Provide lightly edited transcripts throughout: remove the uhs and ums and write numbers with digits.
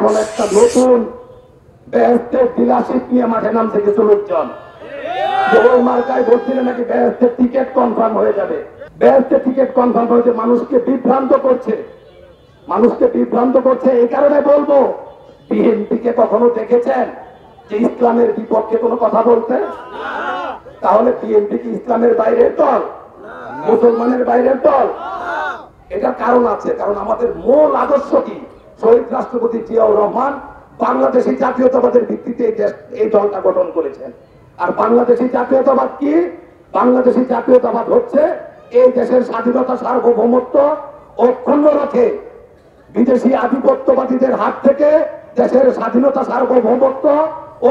এখন একটা নতুন বেহেশতের ডিলারশিপ নিয়ে মাঠে নামছে কিছু লোকজন। ওই মার্কায় ভোট দিলে নাকি বেহেশতের টিকিট কনফার্ম হয়ে যাবে। বেহেশতের টিকিট কনফার্ম হয়েছে, মানুষকে বিভ্রান্ত করছে। এই কারণে বলবো, বিএনপিকে কখনো দেখেছেন যে ইসলামের বিপক্ষে কোনো কথা বলতে? তাহলে বিএনপি কি ইসলামের বাইরের দল, মুসলমানের বাইরের দল? এটার কারণ আছে, কারণ আমাদের মূল আদর্শ কি? শহীদ রাষ্ট্রপতি জিয়াউর রহমান বাংলাদেশী জাতীয়তাবাদের ভিত্তিতে এই দলটা গঠন করেছেন। আর বাংলাদেশী জাতীয়তাবাদ কি? বাংলাদেশী জাতীয়তাবাদ হচ্ছে এই দেশের স্বাধীনতা, সার্বভৌমত্ব অক্ষুণ্ণ রাখে বিদেশি আধিপত্যবাদীদের হাত থেকে দেশের স্বাধীনতা, সার্বভৌমত্ব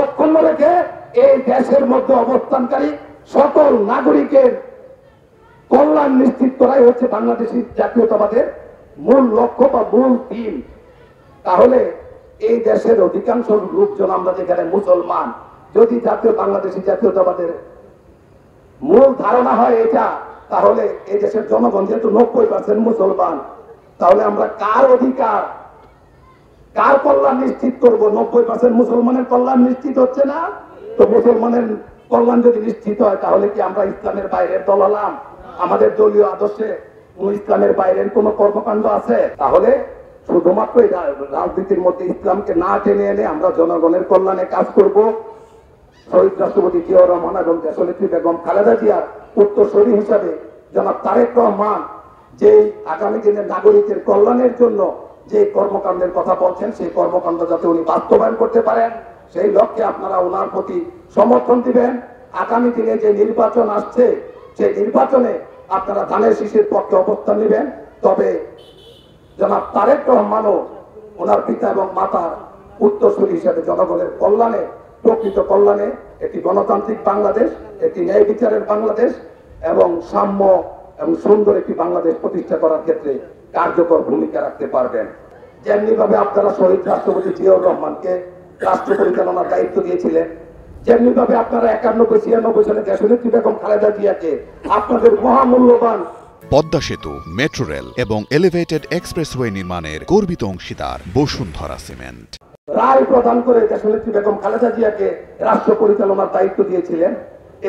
অক্ষুণ্ণ রেখে এই দেশের মধ্যে অবস্থানকারী সকল নাগরিকের কল্যাণ নিশ্চিত করাই হচ্ছে বাংলাদেশী জাতীয়তাবাদের মূল লক্ষ্য বা মূল থিম। তাহলে এই দেশের অধিকাংশ লোকজন, আমরা যেখানে মুসলমান, যদি বাংলাদেশী জাতীয়তাবাদের মূল ধারণা হয় এটা, তাহলে এই দেশের জনগণ যেহেতু 90% মুসলমান, তাহলে আমরা কার অধিকার, কার কল্যাণ নিশ্চিত করব? 90% মুসলমানের কল্যাণ নিশ্চিত হচ্ছে না। তো মুসলমানের কল্যাণ যদি নিশ্চিত হয়, তাহলে কি আমরা ইসলামের বাইরের দল হলাম? আমাদের দলীয় আদর্শে ইসলামের বাইরের কোন কর্মকাণ্ড আছে? তাহলে শুধুমাত্র রাজনীতির মধ্যে ইসলামকে না টেনে এনে আমরা জনগণের কল্যাণে কাজ করব। শহীদ রাষ্ট্রপতি জিয়াউর রহমান এবং দেশনেত্রী বেগম খালেদা জিয়ার উত্তরসূরি হিসাবে জনাব তারেক রহমান যে আগামী দিনের নাগরিকের কল্যাণের জন্য যে কর্মকাণ্ডের কথা বলছেন, সেই কর্মকাণ্ড যাতে উনি বাস্তবায়ন করতে পারেন, সেই লক্ষ্যে আপনারা ওনার প্রতি সমর্থন দিবেন। আগামী দিনে যে নির্বাচন আসছে, সেই নির্বাচনে আপনারা ধানের শীষের পক্ষে অবস্থান নেবেন। তবে জনাব তারেক রহমানও ওনার পিতা এবং মাতার উত্তরসূরি হিসেবে জনগণের কল্যাণে, প্রকৃত কল্যাণে, একটি গণতান্ত্রিক বাংলাদেশ, একটি ন্যায় বিচারের বাংলাদেশ এবং সাম্য এবং সুন্দর একটি বাংলাদেশ প্রতিষ্ঠা করার ক্ষেত্রে কার্যকর ভূমিকা রাখতে পারবেন। যেমনি ভাবে আপনারা শহীদ রাষ্ট্রপতি জিয়াউর রহমানকে রাষ্ট্র পরিচালনার দায়িত্ব দিয়েছিলেন, যেমনি ভাবে আপনারা 91-96 সালে দেশনেত্রী বেগম খালেদা জিয়াকে আপনাদের মহামূল্যবান পদ্মা সেতু, মেট্রো রেল এবং এলিভেটেড এক্সপ্রেসওয়ে নির্মাণের গর্বিত অংশীদার বসুন্ধরা সিমেন্ট রায় প্রদান করে দেশনেত্রী বেগম খালেদা জিয়াকে রাষ্ট্র পরিচালনার দায়িত্ব দিয়েছিলেন।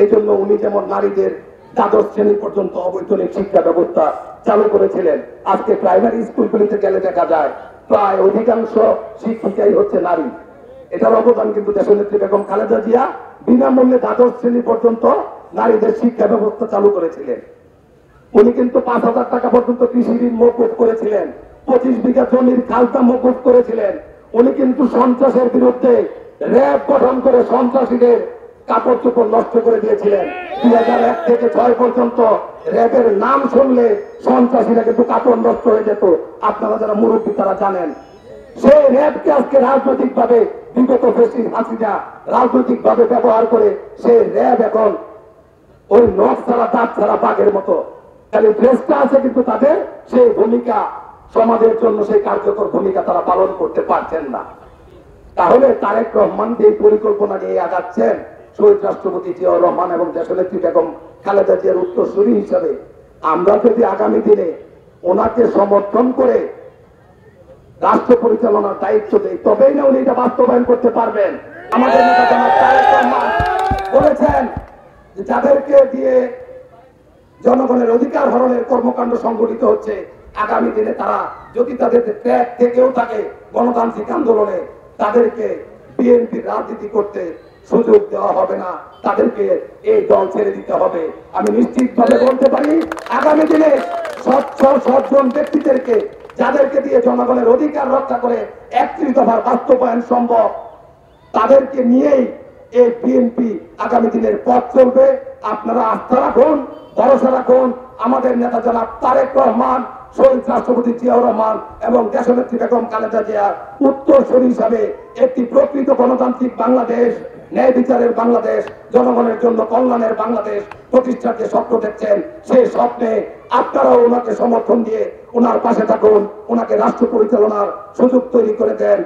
এই জন্য উনি যেমন নারীদের দ্বাদশ শ্রেণী পর্যন্ত অবৈতনিক শিক্ষা ব্যবস্থা চালু করেছিলেন। আজকে প্রাইমারি স্কুলগুলিতে গেলে দেখা যায় প্রায় অধিকাংশ শিক্ষিকাই হচ্ছে নারী। এটার অবদান কিন্তু দেশনেত্রী বেগম খালেদা জিয়া বিনামূল্যে দ্বাদশ শ্রেণী পর্যন্ত নারীদের শিক্ষা ব্যবস্থা চালু করেছিলেন। উনি কিন্তু 5,000 টাকা পর্যন্ত কৃষি ঋণ মওকুফ করেছিলেন, 25 বিঘা জমির খাজনা মওকুফ করেছিলেন। উনি কিন্তু সন্ত্রাসের বিরুদ্ধে র্যাব গঠন করে সন্ত্রাসীদের কাপড় চোপড় নষ্ট করে দিয়েছিলেন। 2001 থেকে 6 পর্যন্ত র্যাবের নাম শুনলে সন্ত্রাসীরা কিন্তু কাপড় নষ্ট হয়ে যেত। আপনারা যারা মুরব্বী তারা জানেন। সেই র্যাবকে আজকে রাজনৈতিক ভাবে বিগত ফ্যাসিস্ট হাসিনা রাজনৈতিক ভাবে ব্যবহার করে সেই র্যাব এখন ওই নখ ছাড়া দাঁত ছাড়া বাঘের মতো খালি ড্রেসটা আছে, কিন্তু তাদের সেই ভূমিকা, সমাজের জন্য সেই কার্যকর ভূমিকা তারা পালন করতে পারছেন না। তাহলে তারেক রহমান যে পরিকল্পনা নিয়ে আগাচ্ছেন, শহীদ রাষ্ট্রপতি জিয়াউর রহমান এবং দেশনেত্রী বেগম খালেদা জিয়ার উত্তরসূরি হিসাবে আমরা যদি আগামী দিনে ওনাকে সমর্থন করে রাষ্ট্র পরিচালনার দায়িত্ব দেই, তবেই না উনি এটা বাস্তবায়ন করতে পারবেন। আমাদের নেতা জনাব তারেক রহমান বলেছেন যে যাদেরকে দিয়ে জনগণের অধিকার হরণের কর্মকাণ্ড সংগঠিত হচ্ছে, আগামী দিনে তারা যদি তাদের ত্যাগ থেকেও থাকে গণতান্ত্রিক আন্দোলনে, তাদেরকে বিএনপির রাজনীতি করতে সুযোগ দেওয়া হবে না, তাদেরকে এই দল ছেড়ে দিতে হবে। আমি নিশ্চিতভাবে বলতে পারি, আগামী দিনে সজ্জন ব্যক্তিদেরকে, যাদেরকে দিয়ে জনগণের অধিকার রক্ষা করে 31 দফার বাস্তবায়ন সম্ভব, তাদেরকে নিয়েই এই বিএনপি আগামী দিনের পথ চলবে। আপনারা আস্থা রাখুন, ভরসা রাখুন। আমাদের নেতা জনাব তারেক রহমান, শহীদ রাষ্ট্রপতি জিয়াউর রহমান এবং দেশনেত্রী বেগম খালেদা জিয়ার উত্তরসূরি হিসাবে একটি প্রকৃত গণতান্ত্রিক বাংলাদেশ, ন্যায় বিচারের বাংলাদেশ, জনগণের জন্য কল্যাণের বাংলাদেশ প্রতিষ্ঠার যে স্বপ্ন দেখছেন, সেই স্বপ্নে আপনারাও ওনাকে সমর্থন দিয়ে ওনার পাশে থাকুন, ওনাকে রাষ্ট্র পরিচালনার সুযোগ তৈরি করে দেন।